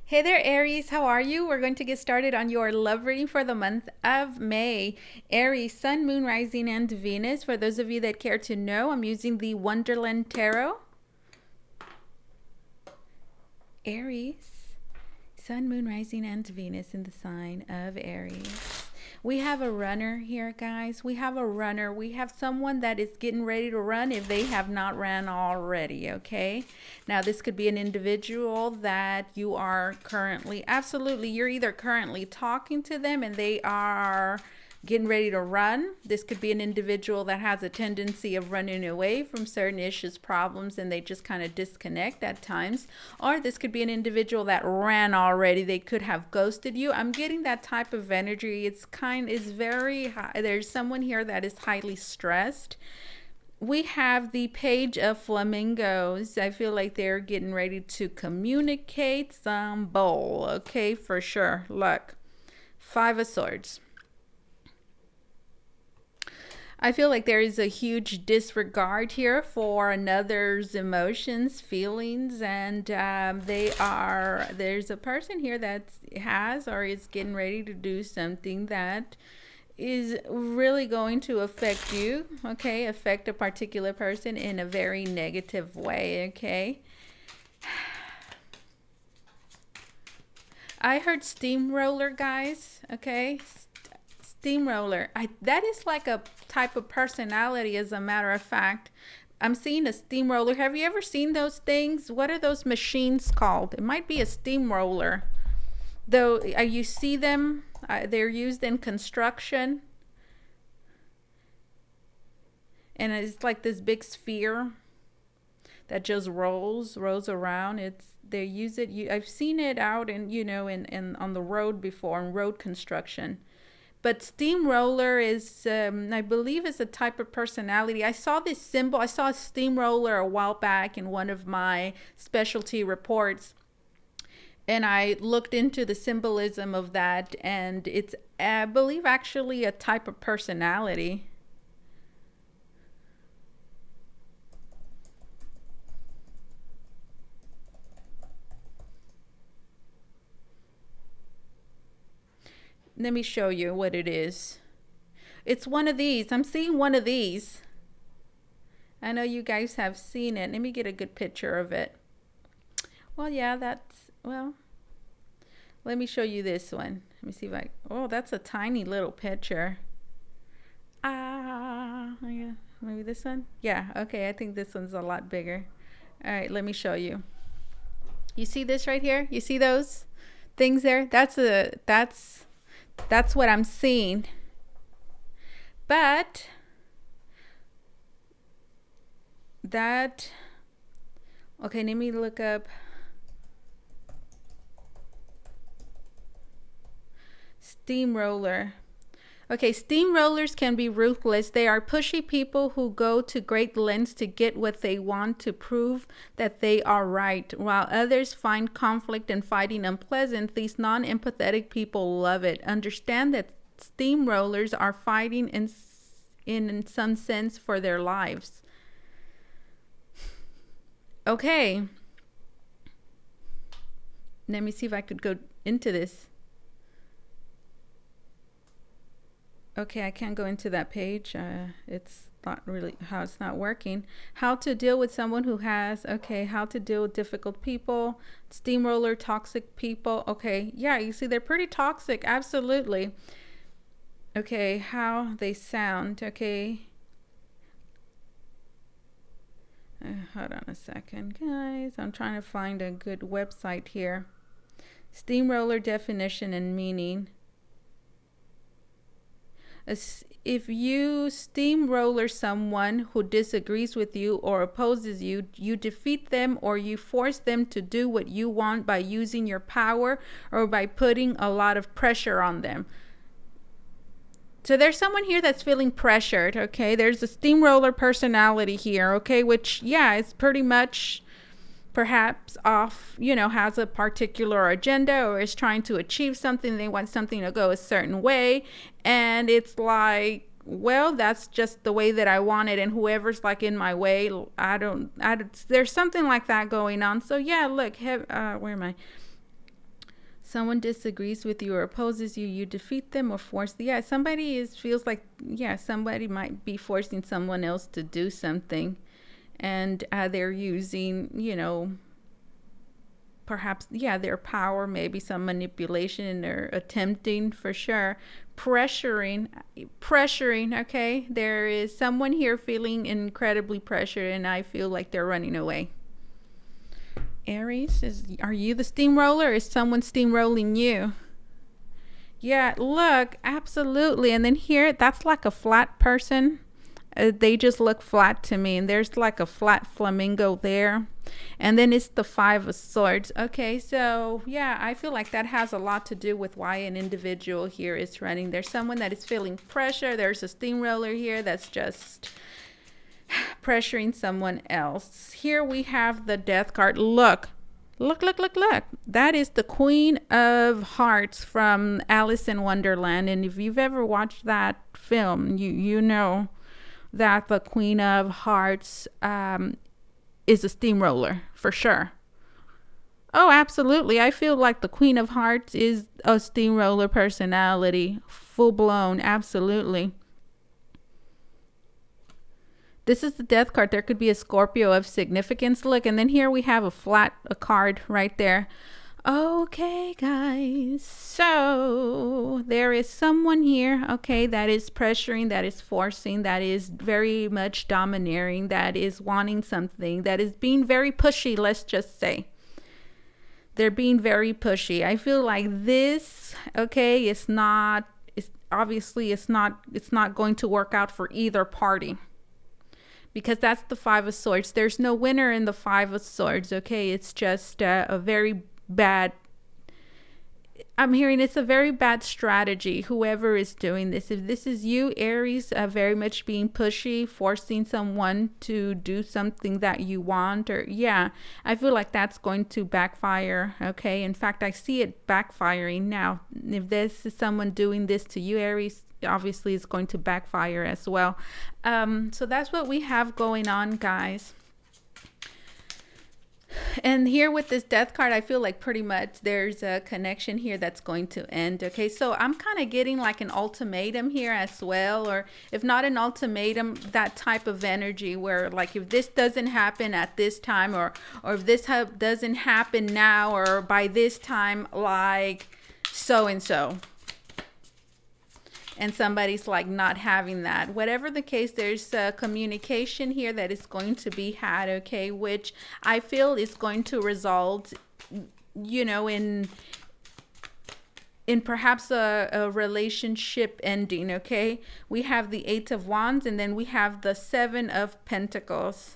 Hey there, Aries. How are you? We're going to get started on your love reading for the month of May. Aries, Sun, Moon, Rising, and Venus. For those of you that care to know, I'm using the Wonderland Tarot. Aries, Sun, Moon, Rising, and Venus in the sign of Aries. We have a runner here, guys. We have a runner. We have someone that is getting ready to run if they have not ran already, okay? Now, this could be an individual that you are currently, absolutely, you're either currently talking to them and they are getting ready to run. This could be an individual that has a tendency of running away from certain issues, problems, and they just kind of disconnect at times. Or this could be an individual that ran already. They could have ghosted you. I'm getting that type of energy. It's very high. There's someone here that is highly stressed. We have the Page of Flamingos. I feel like they're getting ready to communicate some bull. Okay, for sure. Look, Five of Swords. I feel like there is a huge disregard here for another's emotions, feelings, and there's a person here that has or is getting ready to do something that is really going to affect you, okay? Affect a particular person in a very negative way, okay? I heard steamroller, guys, okay? Steamroller. That is like a type of personality, as a matter of fact. I'm seeing a steamroller. Have you ever seen those things? What are those machines called? It might be a steamroller. Though you see them, they're used in construction. And it's like this big sphere that just rolls around. They use it. I've seen it out in on the road before, in road construction. But steamroller is, I believe, is a type of personality. I saw this symbol. I saw a steamroller a while back in one of my specialty reports. And I looked into the symbolism of that. And it's, I believe, actually a type of personality. Let me show you what it is. It's one of these. I'm seeing one of these. I know you guys have seen it. Let me get a good picture of it. Well, yeah, let me show you this one. Let me see if oh, that's a tiny little picture. Yeah, maybe this one? Yeah, okay, I think this one's a lot bigger. All right, let me show you. You see this right here? You see those things there? That's what I'm seeing. But okay, let me look up steamroller. Okay, steamrollers can be ruthless. They are pushy people who go to great lengths to get what they want, to prove that they are right. While others find conflict and fighting unpleasant, these non-empathetic people love it. Understand that steamrollers are fighting in some sense for their lives. Okay. Let me see if I could go into this. Okay, I can't go into that page. It's not really how it's not working. How to deal with someone who has, okay, how to deal with difficult people, steamroller, toxic people. Okay, yeah, you see, they're pretty toxic. Absolutely. Okay, how they sound. Okay. Hold on a second, guys. I'm trying to find a good website here. Steamroller definition and meaning. If you steamroller someone who disagrees with you or opposes you, you defeat them or you force them to do what you want by using your power or by putting a lot of pressure on them. So there's someone here that's feeling pressured, okay? There's a steamroller personality here, okay? Which, yeah, is pretty much perhaps has a particular agenda or is trying to achieve something. They want something to go a certain way. And it's like, well, that's just the way that I want it. And whoever's like in my way, there's something like that going on. So yeah, look, where am I? Someone disagrees with you or opposes you, you defeat them or force. Yeah, feels like, yeah, somebody might be forcing someone else to do something. And they're using, perhaps, yeah, their power, maybe some manipulation, and they're attempting for sure. Pressuring, okay? There is someone here feeling incredibly pressured, and I feel like they're running away. Aries, are you the steamroller, or is someone steamrolling you? Yeah, look, absolutely. And then here, that's like a flat person. They just look flat to me, and there's like a flat flamingo there. And then it's the Five of Swords. Okay, so yeah, I feel like that has a lot to do with why an individual here is running. There's someone that is feeling pressure. There's a steamroller here that's just pressuring someone else. Here we have the Death card. Look. That is the Queen of Hearts from Alice in Wonderland. And if you've ever watched that film, you know that the Queen of Hearts is a steamroller for sure. Oh, absolutely. I feel like the Queen of Hearts is a steamroller personality, full blown. Absolutely. This is the Death card. There could be a Scorpio of significance. Look, and then here we have a card right there. Okay, guys. So there is someone here, okay, that is pressuring, that is forcing, that is very much domineering, that is wanting something, that is being very pushy, let's just say. They're being very pushy. I feel like this, okay, it's not going to work out for either party. Because that's the Five of Swords. There's no winner in the Five of Swords, okay? It's just a very bad, I'm hearing it's a very bad strategy, whoever is doing this. If this is you, Aries, very much being pushy, forcing someone to do something that you want, or yeah, I feel like that's going to backfire, okay? In fact, I see it backfiring now. If this is someone doing this to you, Aries, obviously it's going to backfire as well. So that's what we have going on, guys. And here with this Death card, I feel like pretty much there's a connection here that's going to end. Okay, so I'm kind of getting like an ultimatum here as well, or if not an ultimatum, that type of energy where like if this doesn't happen at this time, or if this doesn't happen now, or by this time, like so and so. And somebody's like not having that. Whatever the case, there's a communication here that is going to be had, okay, which I feel is going to result, in perhaps a relationship ending, okay? We have the Eight of Wands, and then we have the Seven of Pentacles.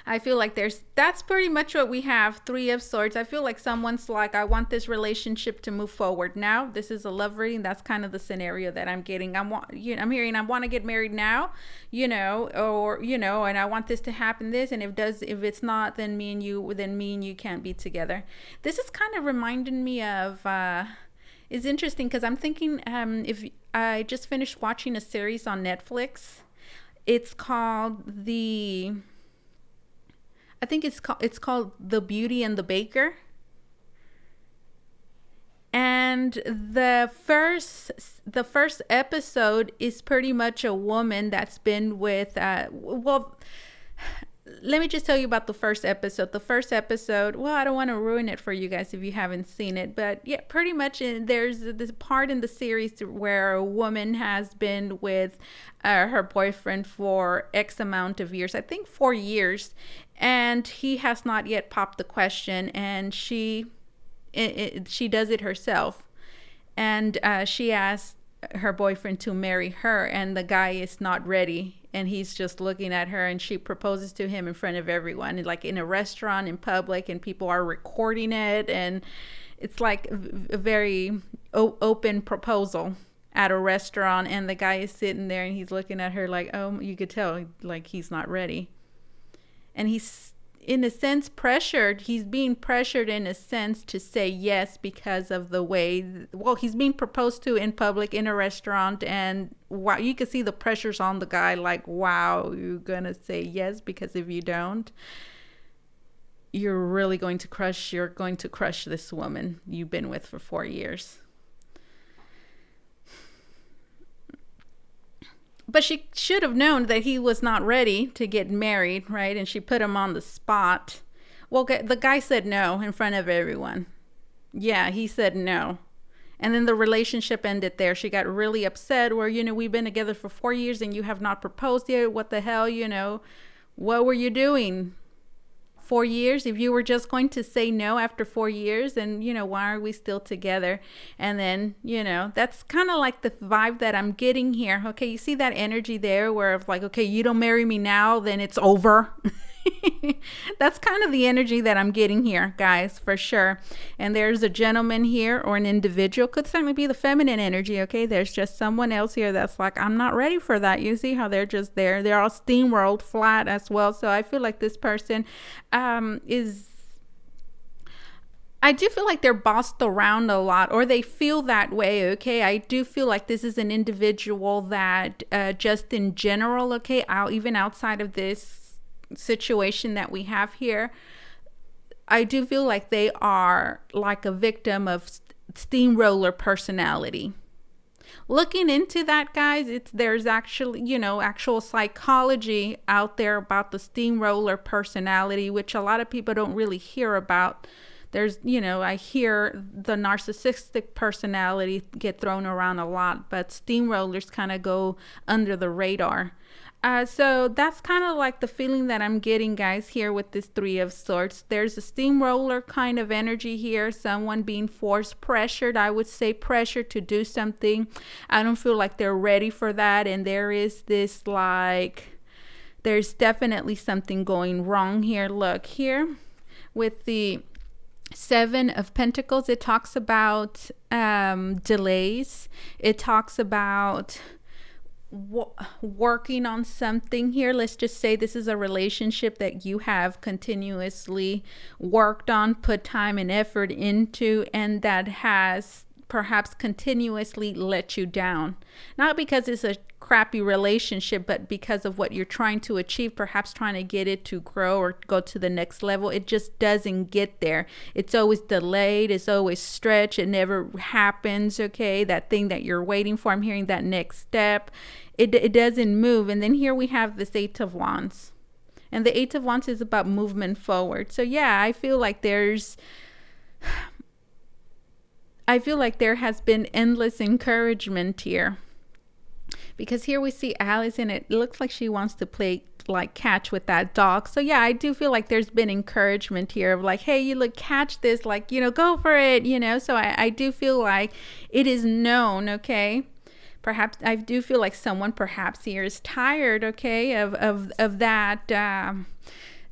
I feel like that's pretty much what we have. Three of Swords. I feel like someone's like, I want this relationship to move forward now. This is a love reading. That's kind of the scenario that I'm getting. I'm hearing I want to get married now, and I want this to happen and if it's not, then me and you can't be together. This is kind of reminding me of it's interesting because I'm thinking if I just finished watching a series on Netflix. It's called I think it's called The Beauty and the Baker. And the first episode is pretty much a woman that's been with let me just tell you about the first episode. The first episode, well, I don't want to ruin it for you guys if you haven't seen it, but yeah, pretty much there's this part in the series where a woman has been with her boyfriend for X amount of years, I think 4 years, and he has not yet popped the question, and she does it herself, and she asked her boyfriend to marry her, and the guy is not ready, and he's just looking at her, and she proposes to him in front of everyone, like in a restaurant in public, and people are recording it, and it's like a very open proposal at a restaurant, and the guy is sitting there and he's looking at her like, oh, you could tell like he's not ready, and he's in a sense pressured. He's being pressured in a sense to say yes because of the way, well, he's being proposed to in public in a restaurant, and wow, you can see the pressures on the guy, like, wow, you're gonna say yes, because if you don't, really going to crush this woman you've been with for 4 years. But she should have known that he was not ready to get married, right? And she put him on the spot. Well, the guy said no in front of everyone. Yeah, he said no. And then the relationship ended there. She got really upset where, we've been together for 4 years and you have not proposed yet. What the hell, what were you doing? 4 years? If you were just going to say no after 4 years, then, why are we still together? And then, that's kind of like the vibe that I'm getting here. Okay, you see that energy there where it's like, okay, you don't marry me now, then it's over. That's kind of the energy that I'm getting here, guys, for sure. And there's a gentleman here or an individual, could certainly be the feminine energy. Okay, there's just someone else here that's like, I'm not ready for that. You see how they're just there. They're all steamrolled flat as well. So I feel like this person I do feel like they're bossed around a lot, or they feel that way. Okay, I do feel like this is an individual that just in general, okay, even outside of this situation that we have here, I do feel like they are like a victim of steamroller personality. Looking into that, guys, there's actually, actual psychology out there about the steamroller personality, which a lot of people don't really hear about. There's, I hear the narcissistic personality get thrown around a lot, but steamrollers kind of go under the radar. So that's kind of like the feeling that I'm getting, guys, here with this Three of Swords. There's a steamroller kind of energy here, someone being forced, pressured, I would say pressured to do something. I don't feel like they're ready for that. And there is this there's definitely something going wrong here. Look here with the Seven of Pentacles, it talks about delays. It talks about working on something here. Let's just say this is a relationship that you have continuously worked on, put time and effort into, and that has perhaps continuously let you down. Not because it's a crappy relationship, but because of what you're trying to achieve, perhaps trying to get it to grow or go to the next level. It just doesn't get there. It's always delayed. It's always stretched. It never happens. Okay, that thing that you're waiting for, I'm hearing that next step. It doesn't move. And then here we have this Eight of Wands. And the Eight of Wands is about movement forward. So yeah, I feel like there has been endless encouragement here. Because here we see Alice, and it looks like she wants to play like catch with that dog. So yeah, I do feel like there's been encouragement here of like, hey, you look, catch this, like, go for it, So I do feel like it is known, okay? Perhaps I do feel like someone perhaps here is tired, okay, of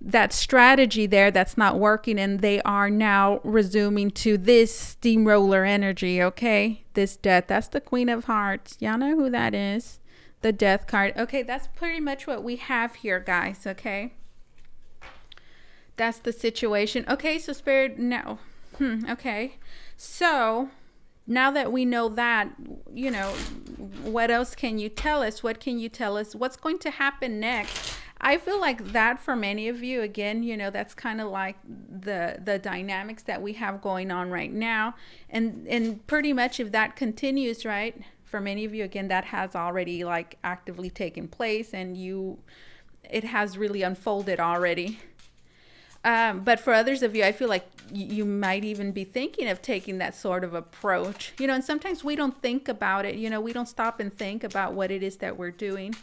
that strategy there that's not working, and they are now resuming to this steamroller energy, okay? This Death, that's the Queen of Hearts. Y'all know who that is. The Death card. Okay, that's pretty much what we have here, guys, okay? That's the situation. Okay, so Spirit, no. Okay. So now that we know that, what else can you tell us? What can you tell us? What's going to happen next? I feel like that for many of you, again, that's kind of like the dynamics that we have going on right now. And pretty much if that continues, right, for many of you, again, that has already like actively taken place, and it has really unfolded already. But for others of you, I feel like you might even be thinking of taking that sort of approach, and sometimes we don't think about it. We don't stop and think about what it is that we're doing.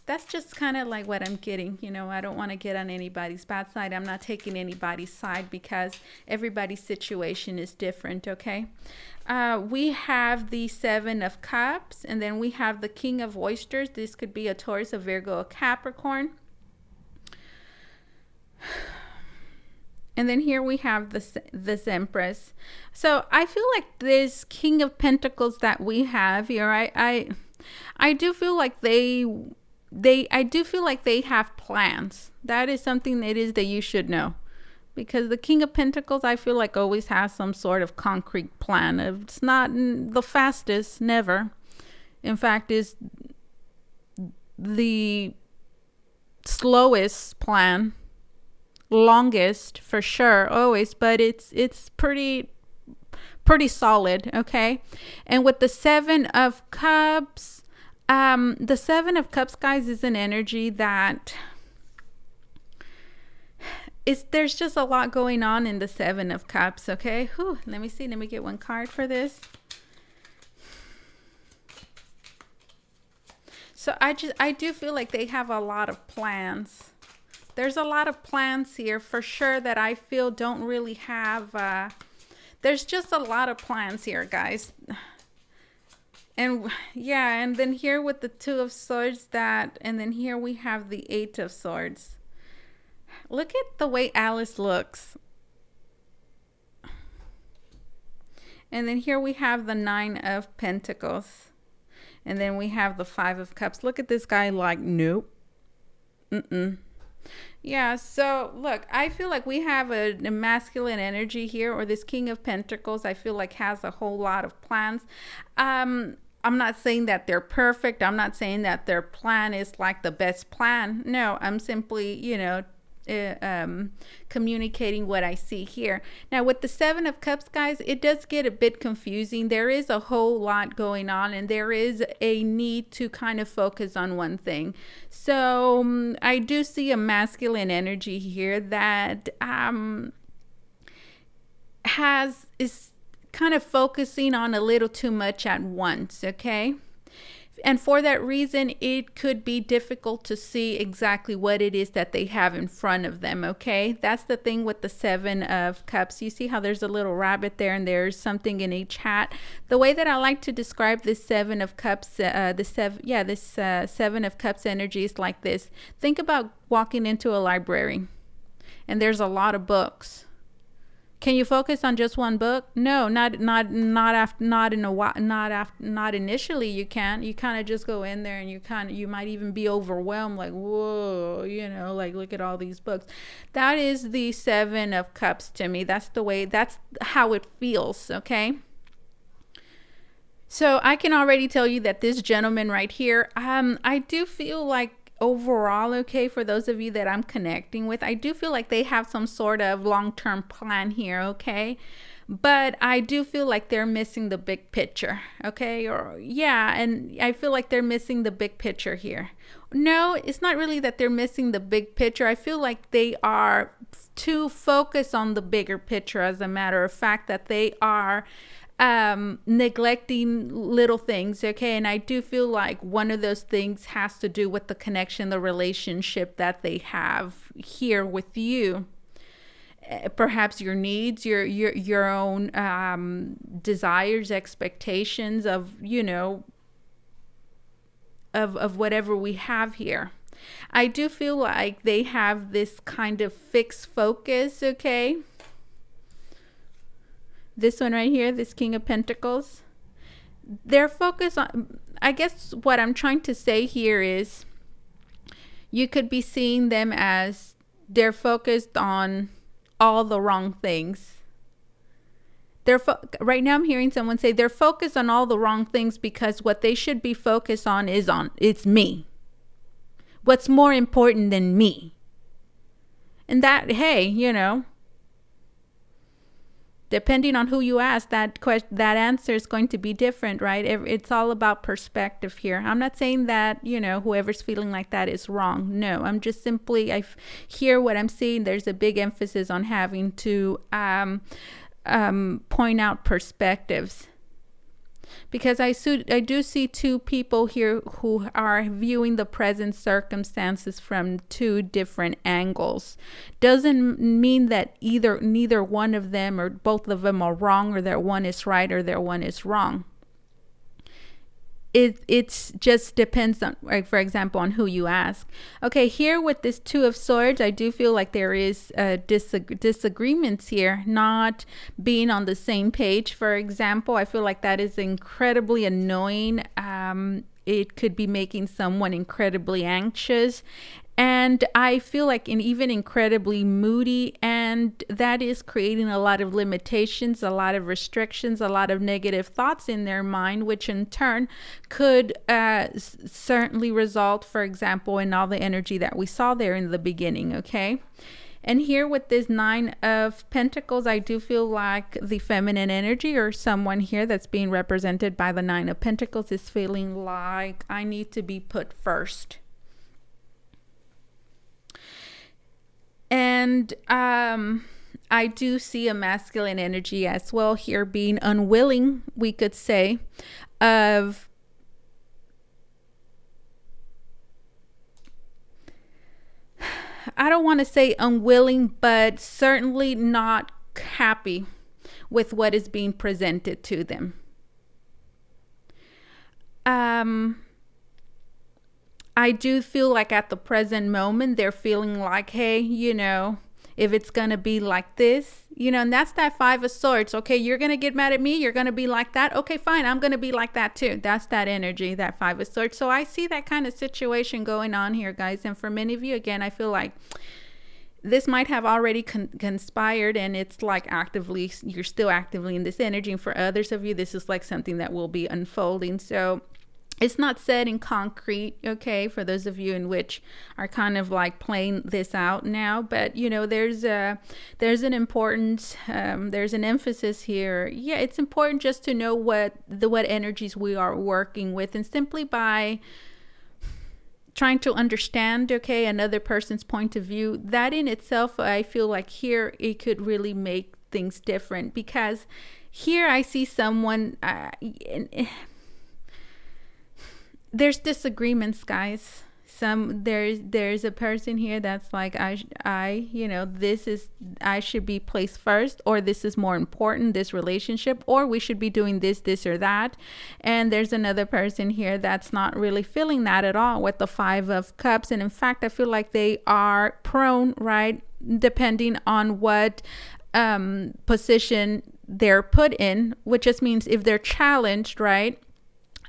That's just kind of like what I'm getting. I don't want to get on anybody's bad side. I'm not taking anybody's side because everybody's situation is different, okay? We have the Seven of Cups, and then we have the King of Oysters. This could be a Taurus, a Virgo, a Capricorn. And then here we have this Empress. So I feel like this King of Pentacles that we have here, I do feel like I do feel like they have plans. That is something that you should know. Because the King of Pentacles, I feel like always has some sort of concrete plan. It's not the fastest, never. In fact, is the slowest plan. longest for sure, always, but it's pretty solid, okay? And with the Seven of Cups, the Seven of Cups, guys, is an energy that there's just a lot going on in the Seven of Cups, okay? Whew, let me see. Let me get one card for this. So I do feel like they have a lot of plans. There's a lot of plans here for sure that I feel don't really have, there's just a lot of plans here, guys. And yeah, and then here with the Two of Swords, and then here we have the Eight of Swords. Look at the way Alice looks. And then here we have the Nine of Pentacles. And then we have the Five of Cups. Look at this guy like, nope. Yeah, so look, I feel like we have a masculine energy here, or this King of Pentacles, I feel like has a whole lot of plans. I'm not saying that they're perfect. I'm not saying that their plan is like the best plan. No, I'm simply, communicating what I see here. Now with the Seven of Cups, guys, it does get a bit confusing. There is a whole lot going on, and there is a need to kind of focus on one thing. So I do see a masculine energy here that is kind of focusing on a little too much at once, okay? And for that reason, it could be difficult to see exactly what it is that they have in front of them, okay? That's the thing with the Seven of Cups. You see how there's a little rabbit there and there's something in each hat? The way that I like to describe this Seven of Cups, this Seven of Cups energy is like this. Think about walking into a library and there's a lot of books. Can you focus on just one book? No, not initially. You can. You kind of just go in there and you might even be overwhelmed, like, whoa, like, look at all these books. That is the Seven of Cups to me. That's how it feels, okay? So I can already tell you that this gentleman right here, I do feel like overall, okay, for those of you that I'm connecting with, I do feel like they have some sort of long-term plan here, okay? But I do feel like they're missing the big picture, okay? And I feel like they're missing the big picture here. No, it's not really that they're missing the big picture. I feel like they are too focused on the bigger picture, as a matter of fact, that they are neglecting little things, okay? And I do feel like one of those things has to do with the connection, the relationship that they have here with you. Perhaps your needs, your own desires, expectations of of whatever we have here. I do feel like they have this kind of fixed focus, okay? This one right here, this King of Pentacles, they're focused on, I guess what I'm trying to say here is you could be seeing them as they're focused on all the wrong things. Right now I'm hearing someone say they're focused on all the wrong things because what they should be focused on it's me. What's more important than me? And that, hey, depending on who you ask, that answer is going to be different, right? It's all about perspective here. I'm not saying that, whoever's feeling like that is wrong. No, I'm just simply, hear what I'm seeing. There's a big emphasis on having to point out perspectives. Because I do see two people here who are viewing the present circumstances from two different angles. Doesn't mean that neither one of them or both of them are wrong, or that one is right or that one is wrong. It's just depends on, like, for example, on who you ask. Okay, here with this Two of Swords, I do feel like there is disagreements here, not being on the same page. For example, I feel like that is incredibly annoying. It could be making someone incredibly anxious. And I feel like even incredibly moody, and that is creating a lot of limitations, a lot of restrictions, a lot of negative thoughts in their mind, which in turn could certainly result, for example, in all the energy that we saw there in the beginning, okay? And here with this 9 of Pentacles, I do feel like the feminine energy, or someone here that's being represented by the 9 of Pentacles, is feeling like I need to be put first. And I do see a masculine energy as well here, being unwilling, we could say, of I don't want to say unwilling, but certainly not happy with what is being presented to them. I do feel like at the present moment, they're feeling like, hey, if it's going to be like this, and that's that 5 of Swords. Okay, you're going to get mad at me. You're going to be like that. Okay, fine. I'm going to be like that too. That's that energy, that 5 of Swords. So I see that kind of situation going on here, guys. And for many of you, again, I feel like this might have already conspired, and it's like you're still actively in this energy. And for others of you, this is like something that will be unfolding. So it's not said in concrete, okay, for those of you in which are kind of like playing this out now. But, there's an importance, there's an emphasis here. Yeah, it's important just to know what energies we are working with. And simply by trying to understand, okay, another person's point of view, that in itself, I feel like here it could really make things different. Because here I see someone... there's disagreements, guys. There's a person here that's like, I should be placed first, or this is more important, this relationship, or we should be doing this or that. And there's another person here that's not really feeling that at all with the 5 of Cups. And in fact, I feel like they are prone, right, depending on what position they're put in, which just means if they're challenged, right,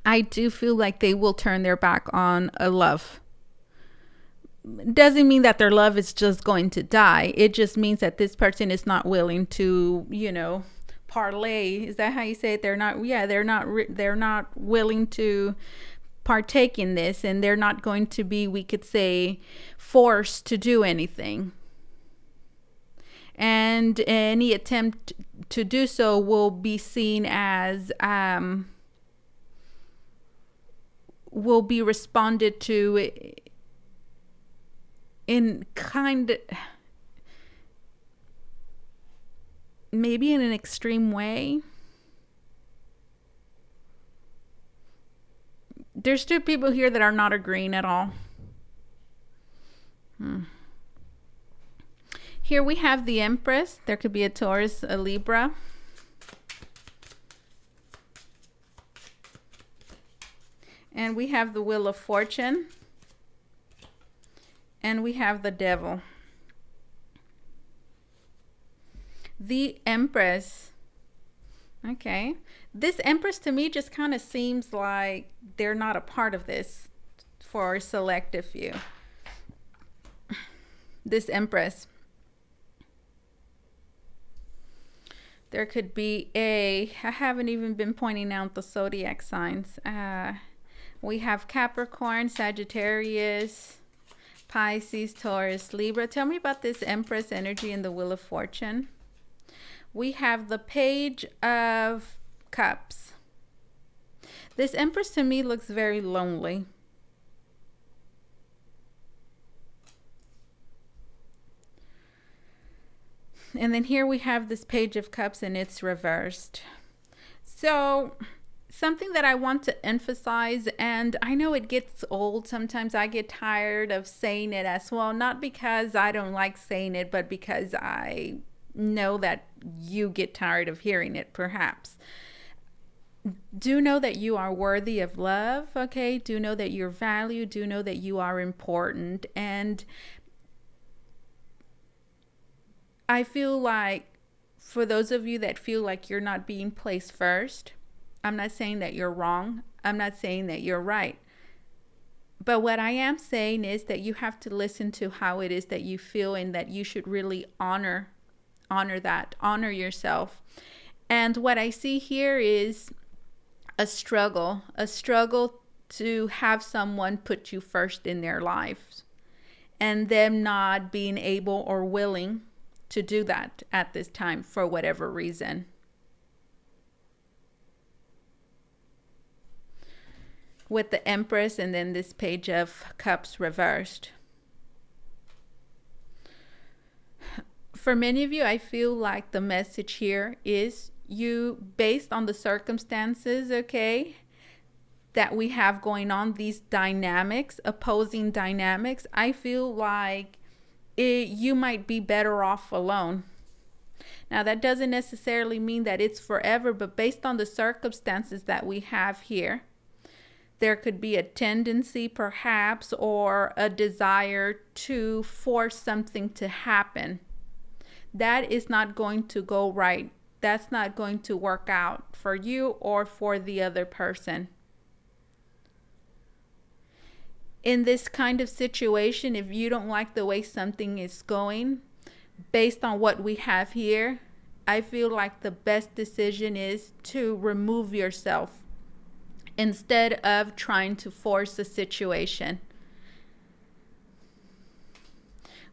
I do feel like they will turn their back on a love. Doesn't mean that their love is just going to die. It just means that this person is not willing to, parlay. Is that how you say it? They're not willing to partake in this, and they're not going to be, we could say, forced to do anything. And any attempt to do so will be seen as will be responded to in maybe in an extreme way. There's 2 people here that are not agreeing at all. Here we have the Empress. There could be a Taurus, a Libra. And we have the Wheel of Fortune. And we have the Devil. The Empress. Okay. This Empress to me just kind of seems like they're not a part of this for a selective few. This Empress. There could be I haven't even been pointing out the zodiac signs. We have Capricorn, Sagittarius, Pisces, Taurus, Libra. Tell me about this Empress energy in the Wheel of Fortune. We have the Page of Cups. This Empress to me looks very lonely. And then here we have this Page of Cups, and it's reversed. So something that I want to emphasize, and I know it gets old, sometimes I get tired of saying it as well, not because I don't like saying it, but because I know that you get tired of hearing it, perhaps. Do know that you are worthy of love, okay? Do know that you're valued. Do know that you are important. And I feel like for those of you that feel like you're not being placed first, I'm not saying that you're wrong. I'm not saying that you're right. But what I am saying is that you have to listen to how it is that you feel, and that you should really honor that, honor yourself. And what I see here is a struggle to have someone put you first in their lives. and them not being able or willing to do that at this time for whatever reason. With the Empress and then this Page of Cups reversed. For many of you, I feel like the message here is you, based on the circumstances, okay, that we have going on, these dynamics, opposing dynamics, I feel like you might be better off alone. Now, that doesn't necessarily mean that it's forever, but based on the circumstances that we have here, there could be a tendency perhaps or a desire to force something to happen. That is not going to go right. That's not going to work out for you or for the other person. In this kind of situation, if you don't like the way something is going, based on what we have here, I feel like the best decision is to remove yourself instead of trying to force a situation.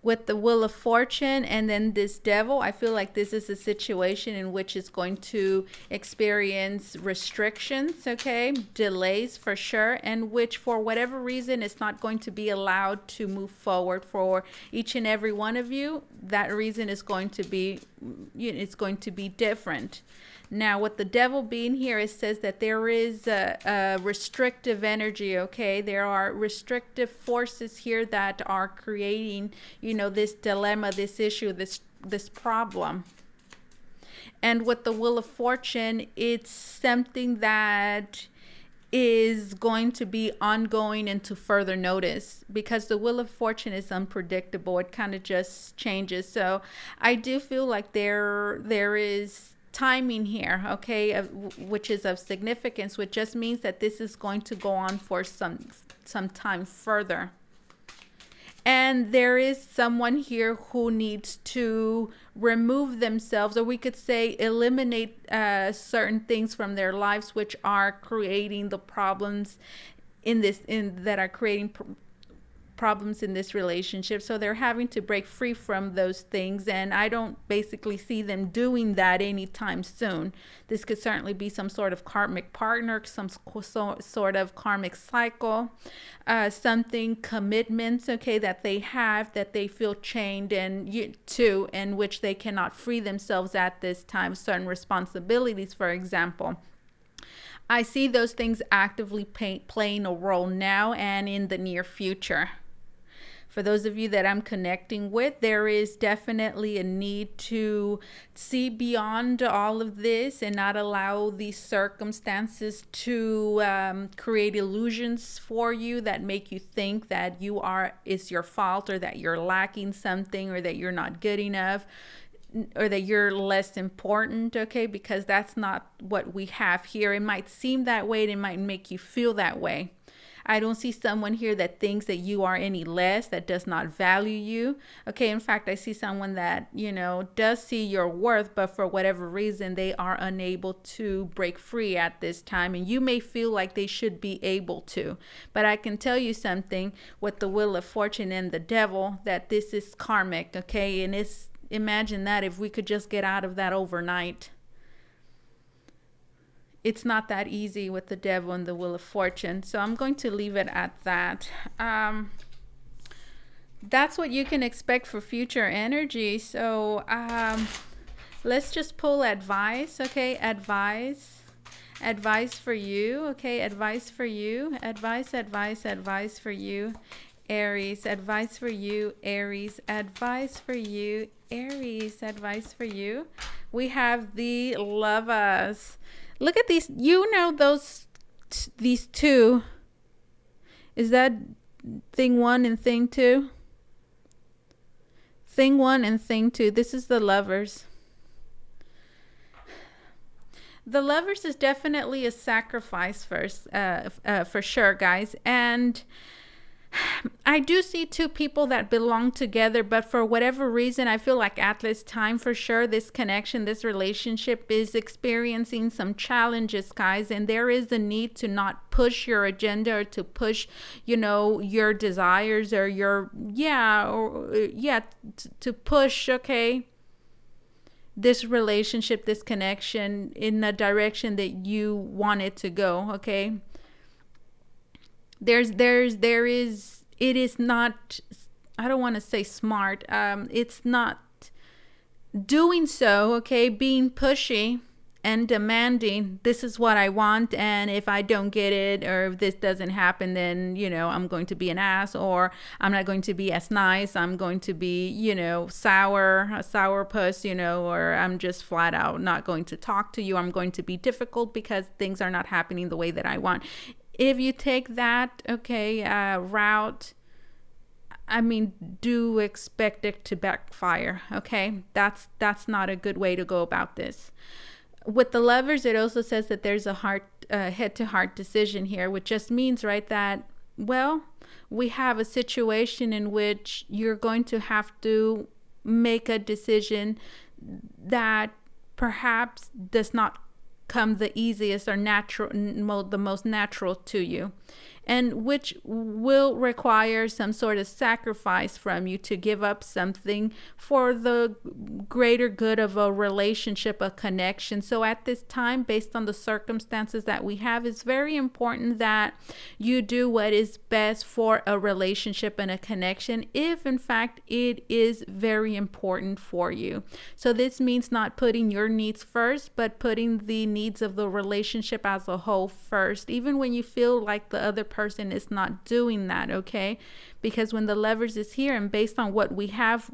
With the Wheel of Fortune and then this Devil, I feel like this is a situation in which it's going to experience restrictions, okay, delays for sure, and which for whatever reason it's not going to be allowed to move forward for each and every one of you. That reason is going to be, it's going to be different. Now, with the Devil being here, it says that there is a restrictive energy, okay? There are restrictive forces here that are creating, this dilemma, this issue, this problem. And with the Wheel of Fortune, it's something that is going to be ongoing into further notice, because the Wheel of Fortune is unpredictable. It kind of just changes. So I do feel like there is timing here, okay, which is of significance, which just means that this is going to go on for some time further. And there is someone here who needs to remove themselves, or we could say eliminate certain things from their lives which are creating the problems that are creating problems in this relationship. So they're having to break free from those things, and I don't basically see them doing that anytime soon. This could certainly be some sort of karmic partner, some sort of karmic cycle, something, commitments, okay, that they have, that they feel chained to, in which they cannot free themselves at this time. Certain responsibilities, for example. I see those things actively playing a role now and in the near future. For those of you that I'm connecting with, there is definitely a need to see beyond all of this and not allow these circumstances to create illusions for you that make you think that it's your fault, or that you're lacking something, or that you're not good enough, or that you're less important, okay? Because that's not what we have here. It might seem that way, and it might make you feel that way. I don't see someone here that thinks that you are any less, that does not value you. Okay, in fact, I see someone that, does see your worth, but for whatever reason, they are unable to break free at this time. And you may feel like they should be able to. But I can tell you something with the Wheel of Fortune and the Devil, that this is karmic, okay? And imagine that if we could just get out of that overnight. It's not that easy with the Devil and the Wheel of Fortune. So I'm going to leave it at that. That's what you can expect for future energy. So let's just pull advice, okay? Advice for you, okay? Advice for you. Advice for you. Aries, advice for you. Aries, advice for you. Aries, advice for you. We have the Lovers. Look at these. These two. Is that thing one and thing two? Thing one and thing two. This is the Lovers. The Lovers is definitely a sacrifice for sure, guys. And I do see two people that belong together, but for whatever reason, I feel like at this time, for sure, this connection, this relationship is experiencing some challenges, guys. And there is a need to not push your agenda or to push, your desires or to push, okay, this relationship, this connection in the direction that you want it to go, okay? It is not, I don't want to say smart. It's not doing so, okay? Being pushy and demanding, this is what I want, and if I don't get it or if this doesn't happen, then, I'm going to be an ass, or I'm not going to be as nice. I'm going to be, a sour puss, or I'm just flat out not going to talk to you. I'm going to be difficult because things are not happening the way that I want. If you take that, route, do expect it to backfire, okay? That's not a good way to go about this. With the Lovers, it also says that there's a head-to-heart decision here, which just means, right, that, well, we have a situation in which you're going to have to make a decision that perhaps does not come the easiest or the most natural to you, and which will require some sort of sacrifice from you to give up something for the greater good of a relationship, a connection. So at this time, based on the circumstances that we have, it's very important that you do what is best for a relationship and a connection, if in fact it is very important for you. So this means not putting your needs first, but putting the needs of the relationship as a whole first, even when you feel like the other person is not doing that, okay? Because when the Lovers is here, and based on what we have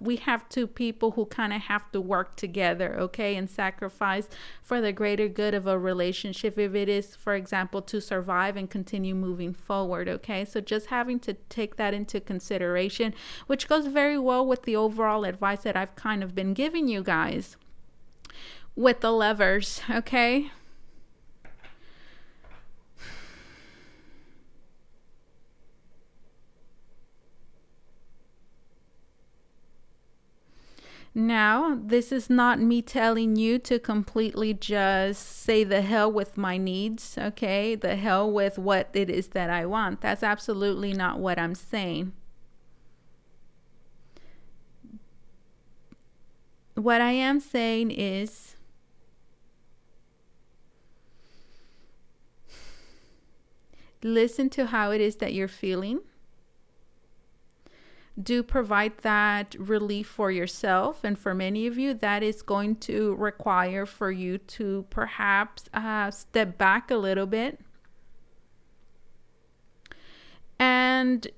two people who kind of have to work together, okay, and sacrifice for the greater good of a relationship, if it is, for example, to survive and continue moving forward, okay? So just having to take that into consideration, which goes very well with the overall advice that I've kind of been giving you guys with the Lovers, okay? Now, this is not me telling you to completely just say the hell with my needs, okay? The hell with what it is that I want. That's absolutely not what I'm saying. What I am saying is, listen to how it is that you're feeling. Do provide that relief for yourself. And for many of you, that is going to require for you to perhaps step back a little bit. And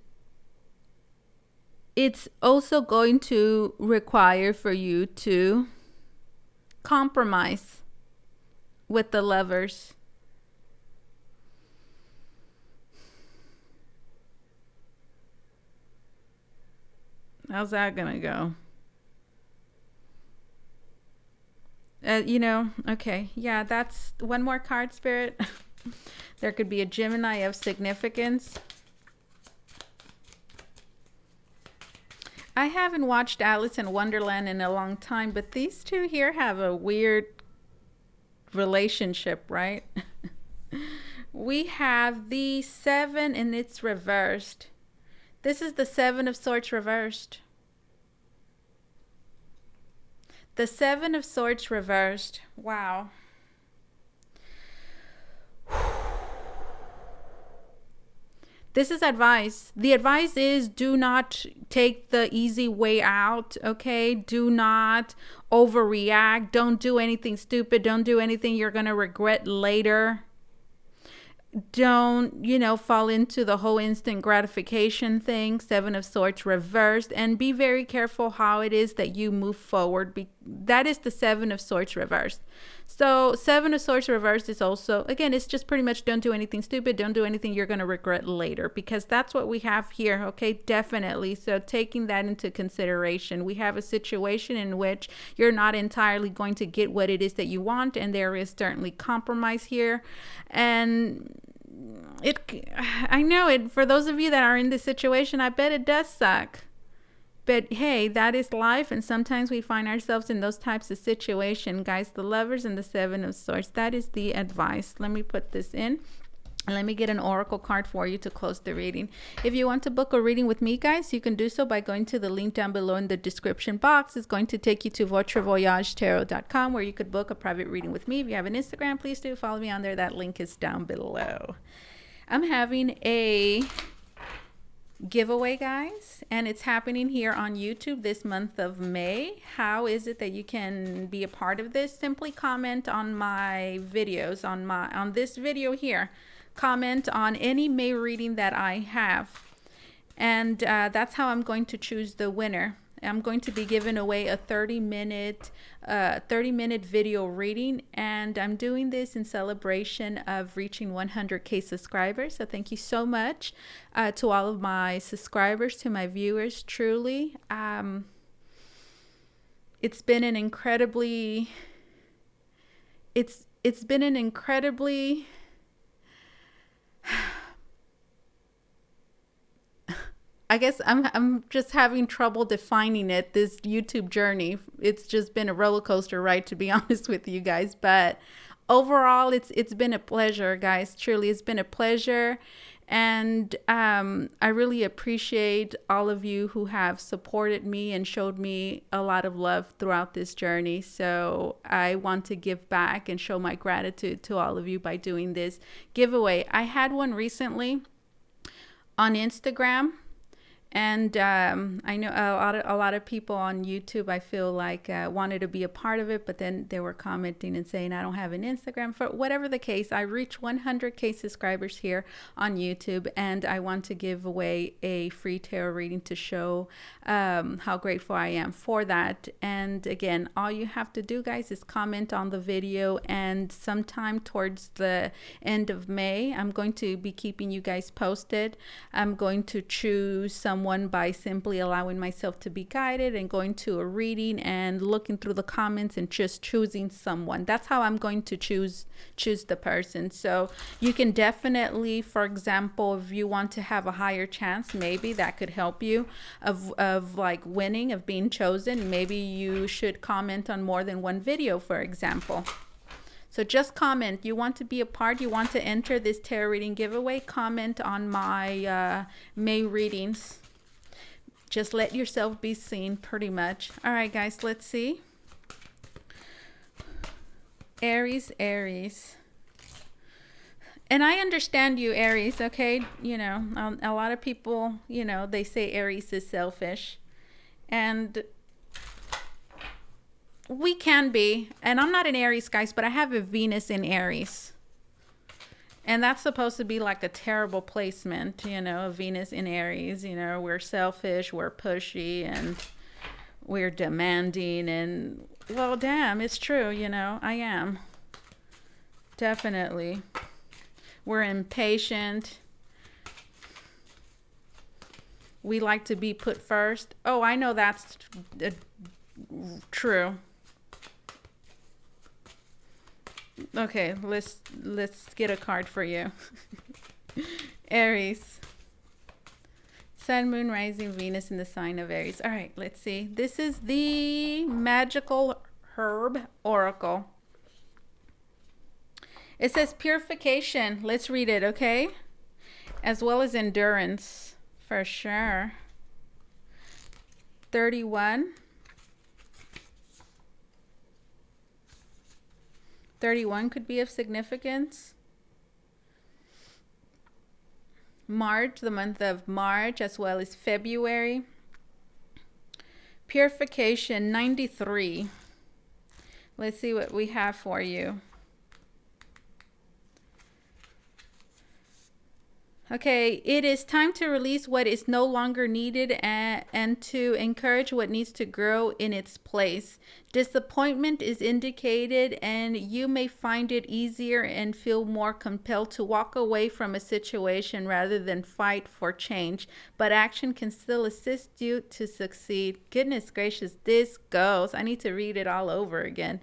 it's also going to require for you to compromise with the Lovers. How's that gonna go? Okay. Yeah, that's one more card, Spirit. There could be a Gemini of significance. I haven't watched Alice in Wonderland in a long time, but these two here have a weird relationship, right? We have the 7 and it's reversed. This is the 7 of Swords reversed. The 7 of Swords reversed. Wow. This is advice. The advice is, do not take the easy way out, okay? Do not overreact. Don't do anything stupid. Don't do anything you're going to regret later. Don't, fall into the whole instant gratification thing. 7 of Swords reversed. And be very careful how it is that you move forward. That is the 7 of Swords reversed. So 7 of Swords reversed is also, again, it's just pretty much don't do anything stupid. Don't do anything you're going to regret later, because that's what we have here. Okay, definitely. So taking that into consideration, we have a situation in which you're not entirely going to get what it is that you want. And there is certainly compromise here. And I know it, for those of you that are in this situation, I bet it does suck. But hey, that is life, and sometimes we find ourselves in those types of situations, guys. The Lovers and the Seven of Swords. That is the advice. Let me put this in. And let me get an oracle card for you to close the reading. If you want to book a reading with me, guys, you can do so by going to the link down below in the description box. It's going to take you to Votre, Voyage, Tarot.com, where you could book a private reading with me. If you have an Instagram, please do follow me on there. That link is down below. I'm having a giveaway, guys, and it's happening here on YouTube this month of May. How is it that you can be a part of this? Simply comment on my videos, on this video here. Comment on any May reading that I have, and that's how I'm going to choose the winner. I'm going to be giving away a 30-minute video reading, and I'm doing this in celebration of reaching 100K subscribers. So thank you so much to all of my subscribers, to my viewers. Truly, it's been an incredibly I guess I'm just having trouble defining it, this YouTube journey. It's just been a roller coaster ride, to be honest with you guys. But overall, it's been a pleasure, guys. Truly, it's been a pleasure. And I really appreciate all of you who have supported me and showed me a lot of love throughout this journey. So I want to give back and show my gratitude to all of you by doing this giveaway. I had one recently on Instagram. And I know a lot of people on YouTube, I feel like, wanted to be a part of it, but then they were commenting and saying, I don't have an Instagram. For whatever the case, I reached 100K subscribers here on YouTube, and I want to give away a free tarot reading to show how grateful I am for that. And again, all you have to do, guys, is comment on the video, and sometime towards the end of May, I'm going to be keeping you guys posted. I'm going to choose someone by simply allowing myself to be guided and going to a reading and looking through the comments and just choosing someone. That's how I'm going to choose the person. So you can definitely, for example, if you want to have a higher chance, maybe that could help you of like winning, of being chosen. Maybe you should comment on more than one video, for example. So just comment. You want to be a part, you want to enter this tarot reading giveaway, comment on my May readings. Just let yourself be seen, pretty much. All right, guys, let's see. Aries. And I understand you, Aries, okay? You know, a lot of people, you know, they say Aries is selfish. And we can be. And I'm not an Aries, guys, but I have a Venus in Aries. And that's supposed to be like a terrible placement, you know, a Venus in Aries. You know, we're selfish, we're pushy, and we're demanding. And, well, damn, it's true, you know, I am. Definitely. We're impatient. We like to be put first. Oh, I know that's true. Okay, let's get a card for you. Aries. Sun, Moon, Rising, Venus in the sign of Aries. All right, let's see. This is the Magical Herb Oracle. It says purification. Let's read it, okay? As well as endurance, for sure. 31. 31 could be of significance. March, the month of March, as well as February. Purification, 93. Let's see what we have for you. Okay, it is time to release what is no longer needed and to encourage what needs to grow in its place. Disappointment is indicated, and you may find it easier and feel more compelled to walk away from a situation rather than fight for change. But action can still assist you to succeed. Goodness gracious, this goes. I need to read it all over again.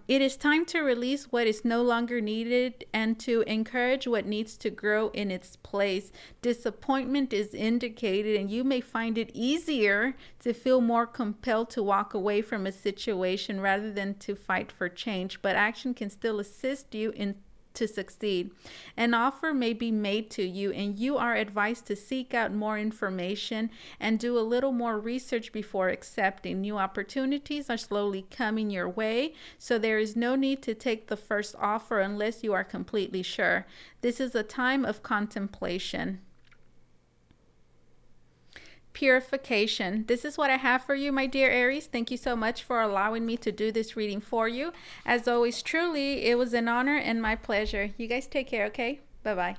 It is time to release what is no longer needed and to encourage what needs to grow in its place. Disappointment is indicated, and you may find it easier to feel more compelled to walk away from a situation rather than to fight for change. But action can still assist you to succeed. An offer may be made to you, and you are advised to seek out more information and do a little more research before accepting. New opportunities are slowly coming your way, so there is no need to take the first offer unless you are completely sure. This is a time of contemplation. Purification. This is what I have for you, my dear Aries. Thank you so much for allowing me to do this reading for you. As always, truly, it was an honor and my pleasure. You guys take care, okay? Bye-bye.